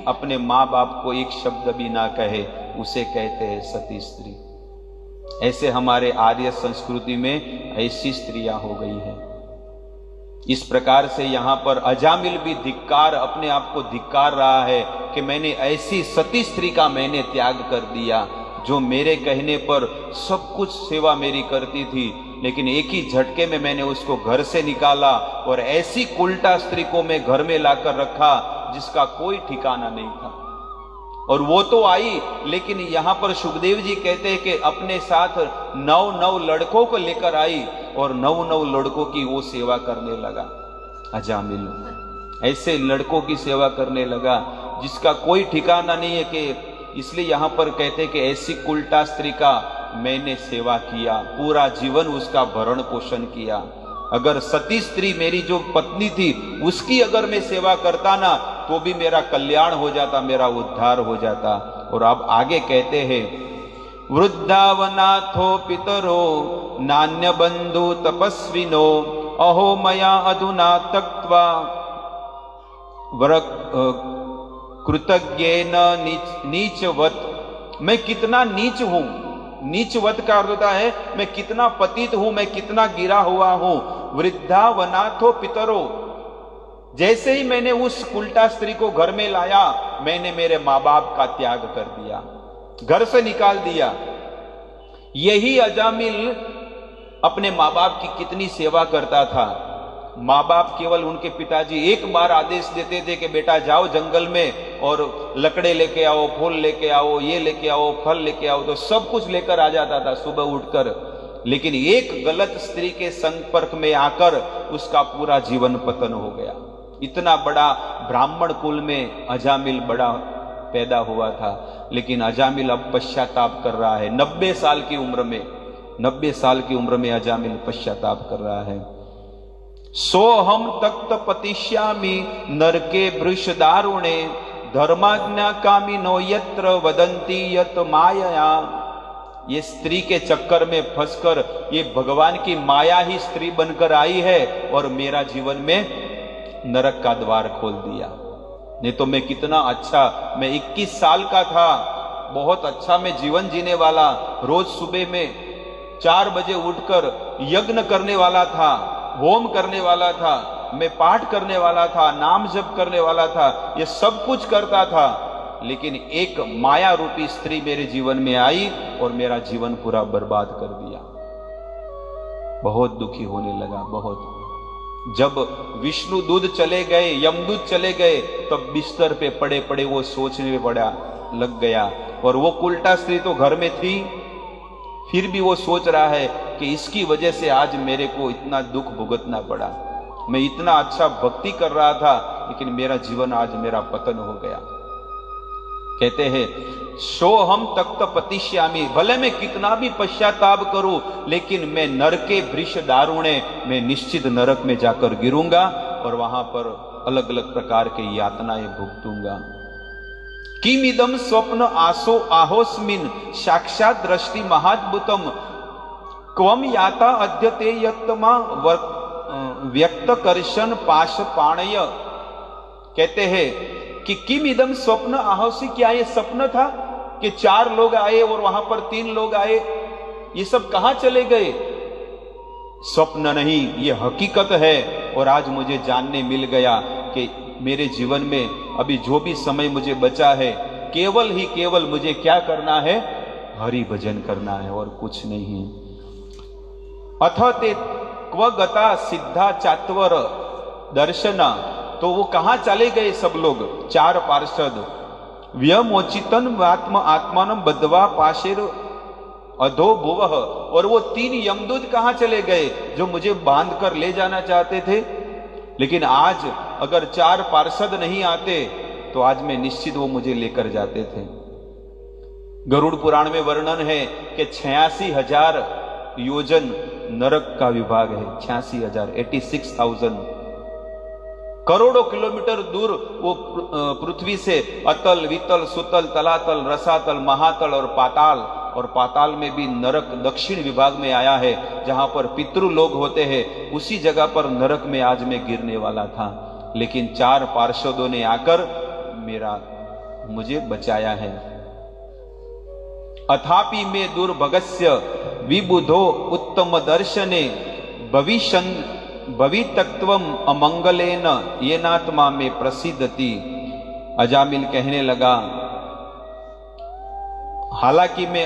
S1: अपने माँ बाप को एक शब्द भी ना कहे, उसे कहते हैं सती स्त्री। ऐसे हमारे आर्य संस्कृति में ऐसी स्त्रियां हो गई हैं। इस प्रकार से यहां पर अजामिल भी धिक्कार, अपने आप को धिक्कार रहा है कि मैंने ऐसी सती स्त्री का मैंने त्याग कर दिया, जो मेरे कहने पर सब कुछ सेवा मेरी करती थी, लेकिन एक ही झटके में मैंने उसको घर से निकाला और ऐसी उल्टा स्त्री को मैं घर में लाकर रखा जिसका कोई ठिकाना नहीं था। और वो तो आई, लेकिन यहां पर सुखदेव जी कहते हैं कि अपने साथ 9 लड़कों को लेकर आई और 9 लड़कों की वो सेवा करने लगा। अजामिल ऐसे लड़कों की सेवा करने लगा जिसका कोई ठिकाना नहीं है कि, इसलिए यहां पर कहते हैं कि ऐसी उल्टा स्त्री का मैंने सेवा किया, पूरा जीवन उसका भरण पोषण किया। अगर सती स्त्री मेरी जो पत्नी थी उसकी अगर मैं सेवा करता ना, तो भी मेरा कल्याण हो जाता, मेरा उद्धार हो जाता। और अब आगे कहते हैं, वृद्धावनाथो पितरो नान्य बंधु तपस्विनो अहो मया अधुना तक्त्वा कृतज्ञेन नीचवत। मैं कितना नीच हूं। नीचवत का अर्थ होता है मैं कितना पतित हूं, मैं कितना गिरा हुआ हूं। वृद्धावनाथो पितरो, जैसे ही मैंने उस उल्टा स्त्री को घर में लाया मैंने मेरे माँ बाप का त्याग कर दिया, घर से निकाल दिया। यही अजामिल अपने माँ बाप की कितनी सेवा करता था। माँ बाप केवल उनके पिताजी एक बार आदेश देते थे कि बेटा जाओ जंगल में और लकड़े लेके आओ, फूल लेके आओ, ये लेके आओ, फल लेके आओ, तो सब कुछ लेकर आ जाता था सुबह उठकर। लेकिन एक गलत स्त्री के संपर्क में आकर उसका पूरा जीवन पतन हो गया। इतना बड़ा ब्राह्मण कुल में अजामिल बड़ा पैदा हुआ था, लेकिन अजामिल अब पश्चाताप कर रहा है। 90 साल की उम्र में, 90 साल की उम्र में अजामिल पश्चाताप कर रहा है। सोहम तख्त पतिष्यामि नरके वृष दारुणे धर्माज्ञा कामी नो यत्र वदंती यत माया। ये स्त्री के चक्कर में फंसकर ये भगवान की माया ही स्त्री बनकर आई है और मेरा जीवन में नरक का द्वार खोल दिया। नहीं तो मैं कितना अच्छा, मैं 21 साल का था, बहुत अच्छा मैं जीवन जीने वाला, रोज सुबह में 4 बजे उठकर यज्ञ करने वाला था, होम करने वाला था, मैं पाठ करने वाला था, नाम जप करने वाला था, ये सब कुछ करता था। लेकिन एक माया रूपी स्त्री मेरे जीवन में आई और मेरा जीवन पूरा बर्बाद कर दिया। बहुत दुखी होने लगा, बहुत। जब विष्णु दूत चले गए, यमदूत चले गए, तब बिस्तर पे पड़े पड़े वो सोचने में पड़ा लग गया। और वो उल्टा स्त्री तो घर में थी, फिर भी वो सोच रहा है कि इसकी वजह से आज मेरे को इतना दुख भुगतना पड़ा। मैं इतना अच्छा भक्ति कर रहा था, लेकिन मेरा जीवन आज मेरा पतन हो गया। कहते हैं सोहम तख्त पतिष्यामि, भले मैं कितना भी पश्चाताप करूं, लेकिन मैं नरके वृष दारुणे, मैं निश्चित नरक में जाकर गिरूंगा और वहां पर अलग अलग प्रकार की यातनाएं भुगतूंगा। किमिदम स्वप्न आसो आहोस्मिन साक्षात दृष्टि महाद्भुतम क्वम याता अद्यते यत्मा व्यक्त कर्षण पाश पाणय। कहते हैं कि किम इदम स्वप्न आहोसी, क्या ये स्वप्न था कि 4 लोग आए और वहां पर 3 लोग आए, ये सब कहां चले गए? स्वप्न नहीं, ये हकीकत है। और आज मुझे जानने मिल गया कि मेरे जीवन में अभी जो भी समय मुझे बचा है, केवल ही केवल मुझे क्या करना है? हरि भजन करना है और कुछ नहीं। अथ ते क्व गता सिद्धा चात्वर दर्शना, तो वो कहां चले गए सब लोग? 4 पार्षद। व्यमोचितन आत्म आत्मान बद्धवा पाशेर अधो भुवः, और वो 3 यमदूत कहां चले गए जो मुझे बांध कर ले जाना चाहते थे? लेकिन आज अगर 4 पार्षद नहीं आते तो आज मैं निश्चित वो मुझे लेकर जाते थे। गरुड़ पुराण में वर्णन है कि 86,000 योजन नरक का विभाग है। 86,000, 86,000 करोड़ों किलोमीटर दूर वो पृथ्वी से अतल, वितल, सुतल, तलातल, रसातल, महातल और पाताल में भी नरक दक्षिण विभाग में आया है, जहां पर पितृ लोग होते हैं। उसी जगह पर नरक में आज मैं गिरने वाला था, लेकिन 4 पार्षदों ने आकर मुझे बचाया है। अथापि में दुर्भगस्य विबुधो उत्तम दर्शने भवितत्वम अमंगलेन येनात्मा में प्रसिद्धति। अजामिल कहने लगा, हालांकि मैं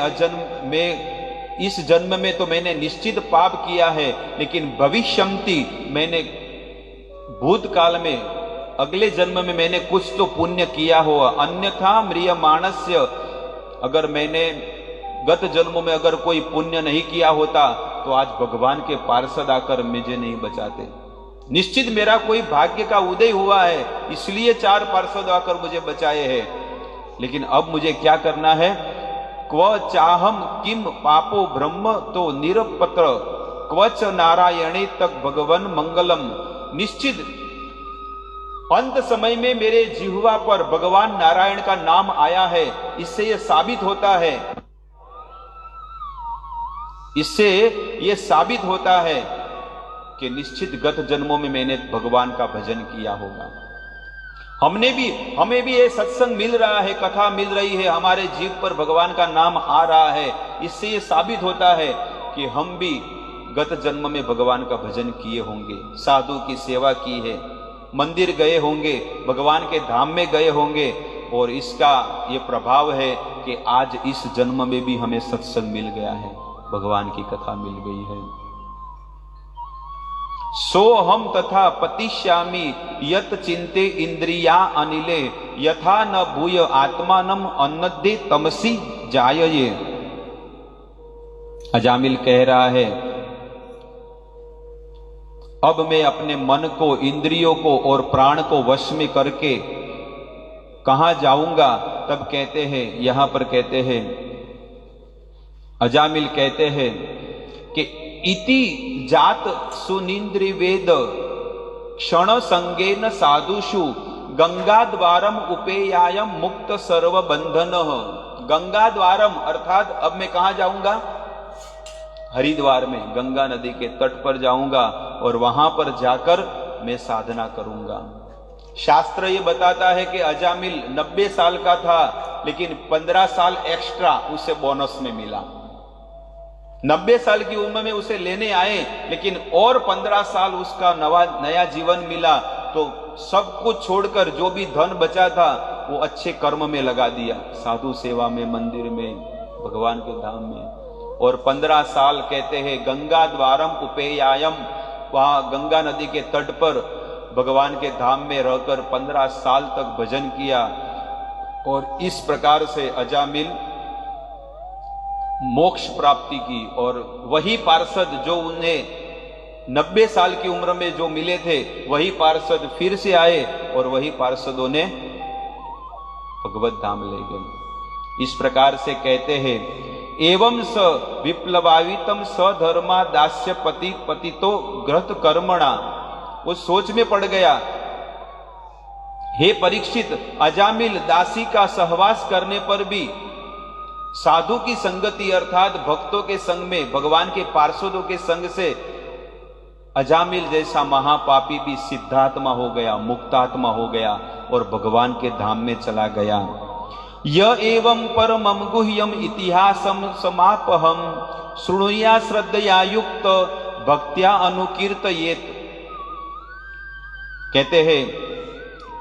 S1: इस जन्म में तो मैंने निश्चित पाप किया है, लेकिन भविष्यंति, मैंने भूतकाल में, अगले जन्म में मैंने कुछ तो पुण्य किया हुआ। अन्यथा म्रियमाणस्य, अगर मैंने गत जन्मों में अगर कोई पुण्य नहीं किया होता तो आज भगवान के पार्षद आकर मुझे नहीं बचाते। निश्चित मेरा कोई भाग्य का उदय हुआ है, इसलिए 4 पार्षद आकर मुझे बचाए हैं। लेकिन अब मुझे क्या करना है? क्व चाहम किम पापो ब्रह्म तो निरपत्र क्वच नारायणे तक भगवन मंगलम। निश्चित अंत समय में मेरे जिह्वा पर भगवान नारायण का नाम आया है। इससे यह साबित होता है कि निश्चित गत जन्मों में मैंने भगवान का भजन किया होगा। हमें भी ये सत्संग मिल रहा है, कथा मिल रही है, हमारे जीव पर भगवान का नाम आ रहा है। इससे ये साबित होता है कि हम भी गत जन्म में भगवान का भजन किए होंगे, साधु की सेवा की है, मंदिर गए होंगे, भगवान के धाम में गए होंगे। और इसका ये प्रभाव है कि आज इस जन्म में भी हमें सत्संग मिल गया है, भगवान की कथा मिल गई है। सो हम तथा पतिश्यामी यत चिंते इंद्रिया अनिले यथा न भूय आत्मानम अन्नदे तमसी जायये। अजामिल कह रहा है, अब मैं अपने मन को, इंद्रियों को और प्राण को वश में करके कहां जाऊंगा? तब कहते हैं, यहां पर कहते हैं, अजामिल कहते हैं कि इति जात सुनिंद्रि वेद क्षण संगेन साधुषु गंगा द्वारम उपेयायम मुक्त सर्व बंधन। गंगा द्वारम अर्थात अब मैं कहां जाऊंगा? हरिद्वार में गंगा नदी के तट पर जाऊंगा और वहां पर जाकर मैं साधना करूंगा। शास्त्र ये बताता है कि अजामिल 90 साल का था, लेकिन 15 साल एक्स्ट्रा उसे बोनस में मिला। 90 साल की उम्र में उसे लेने आए, लेकिन और 15 साल उसका नया जीवन मिला। तो सब कुछ छोड़कर जो भी धन बचा था वो अच्छे कर्म में लगा दिया, साधु सेवा में, मंदिर में, भगवान के धाम में। और 15 साल कहते हैं गंगा द्वारम उपेयायम, वहां गंगा नदी के तट पर भगवान के धाम में रहकर 15 साल तक भजन किया। और इस प्रकार से अजामिल मोक्ष प्राप्ति की। और वही पार्षद जो उन्हें 90 साल की उम्र में जो मिले थे, वही पार्षद फिर से आए और वही पार्षदों ने भगवत धाम ले गए। इस प्रकार से कहते हैं, एवं स विप्लवावितम सधर्मा दास्य पति पतितो ग्रत कर्मणा। वो सोच में पड़ गया, हे परीक्षित, अजामिल दासी का सहवास करने पर भी, साधु की संगति अर्थात भक्तों के संग में, भगवान के पार्षदों के संग से अजामिल जैसा महापापी भी सिद्धात्मा हो गया, मुक्तात्मा हो गया और भगवान के धाम में चला गया। य एवं परमं गुह्यम इतिहासम समापहम शृणुया श्रद्धया युक्त भक्त्या अनुकीर्तयेत। कहते हैं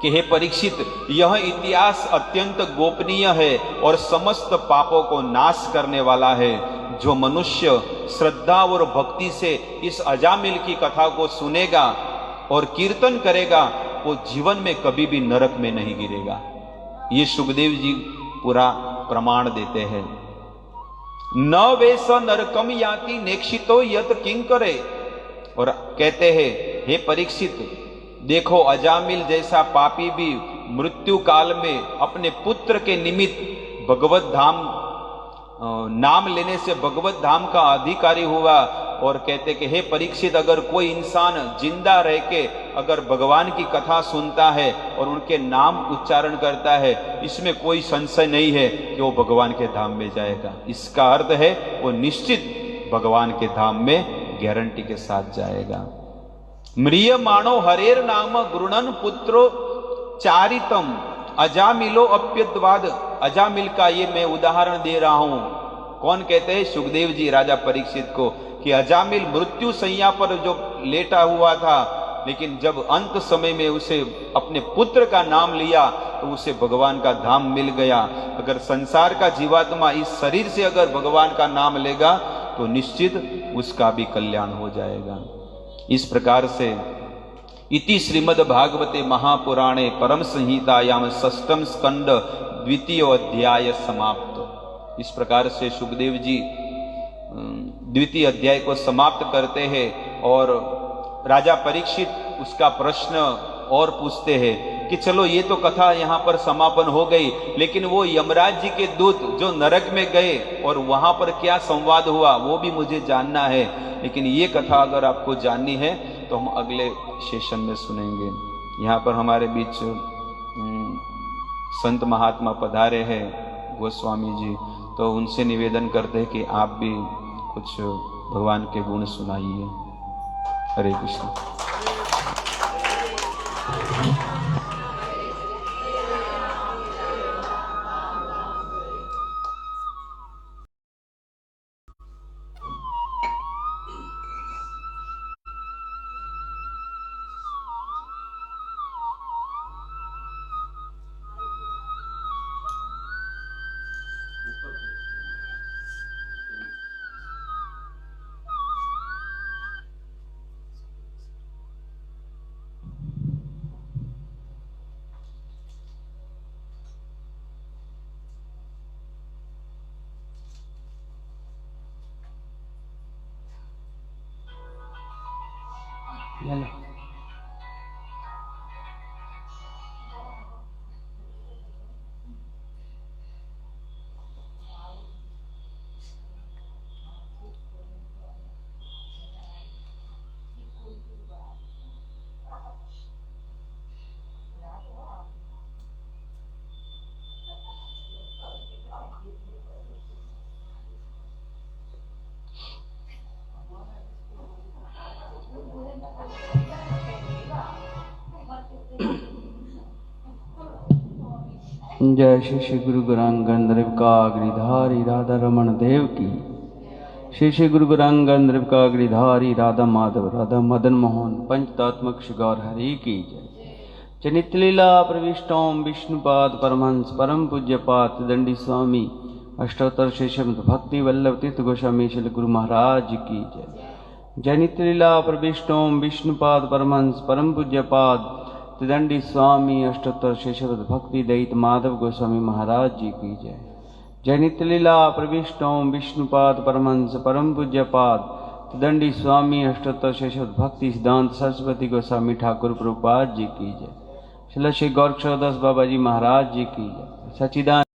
S1: कि हे परीक्षित, यह इतिहास अत्यंत गोपनीय है और समस्त पापों को नाश करने वाला है। जो मनुष्य श्रद्धा और भक्ति से इस अजामिल की कथा को सुनेगा और कीर्तन करेगा, वो जीवन में कभी भी नरक में नहीं गिरेगा। ये सुखदेव जी पूरा प्रमाण देते हैं। न वेस नरकम याति नेक्षितो यत किंकरे। और कहते हैं, हे परीक्षित, देखो अजामिल जैसा पापी भी मृत्यु काल में अपने पुत्र के निमित्त भगवत धाम नाम लेने से भगवत धाम का अधिकारी हुआ। और कहते कि हे परीक्षित, अगर कोई इंसान जिंदा रह के अगर भगवान की कथा सुनता है और उनके नाम उच्चारण करता है, इसमें कोई संशय नहीं है कि वो भगवान के धाम में जाएगा। इसका अर्थ है वो निश्चित भगवान के धाम में गारंटी के साथ जाएगा। म्रियमाणो हरेर नाम गुरुणन पुत्रो चारितम अजामिलो अप्यद्वाद। अजामिल का ये मैं उदाहरण दे रहा हूं। कौन कहते हैं? सुखदेव जी राजा परीक्षित को, कि अजामिल मृत्यु सैया पर जो लेटा हुआ था, लेकिन जब अंत समय में उसे अपने पुत्र का नाम लिया तो उसे भगवान का धाम मिल गया। अगर संसार का जीवात्मा इस शरीर से अगर भगवान का नाम लेगा तो निश्चित उसका भी कल्याण हो जाएगा। इस प्रकार से इति श्रीमद् भागवते महापुराणे परम संहितायाम षष्ठम स्कंद द्वितीय अध्याय समाप्त। इस प्रकार से सुखदेव जी द्वितीय अध्याय को समाप्त करते हैं और राजा परीक्षित उसका प्रश्न और पूछते हैं कि चलो ये तो कथा यहाँ पर समापन हो गई, लेकिन वो यमराज जी के दूत जो नरक में गए और वहां पर क्या संवाद हुआ वो भी मुझे जानना है। लेकिन ये कथा अगर आपको जाननी है तो हम अगले सेशन में सुनेंगे। यहाँ पर हमारे बीच संत महात्मा पधारे हैं गोस्वामी जी, तो उनसे निवेदन करते हैं कि आप भी कुछ भगवान के गुण सुनाइए। हरे कृष्ण।
S3: चलो जय श्री श्री गुरु गौरांगन का गिरिधारी राधा रमन देव की। श्री श्री गुरु गौरांगन का गिरिधारी राधा माधव राधा मदन मोहन पंचतात्मक शिगौर हरि की जय। चनित लीला प्रविष्टोम विष्णुपाद परमहंस परम पूज्य पात दंडी स्वामी अष्टोत्तर शेषम भक्ति वल्लभ तीर्थ गोस्वामी श्री गुरु महाराज की जय। जनित लीला प्रविष्टोम विष्णुपाद परमहंस परम पूज्य पाद दंडी स्वामी अष्टोत्तर शेषवद भक्ति दयित माधव गोस्वामी महाराज जी की जय। जय नित्य लीला प्रविष्टोम विष्णुपाद परमहंस परम पूज्य पाद दंडी स्वामी अष्टोत्तर शेषवद भक्ति सिद्धांत सरस्वती गोस्वामी ठाकुर प्रभुपाद जी की जय। श्री गौरक्षदास बाबा जी महाराज जी की जय। सच्चिदानंद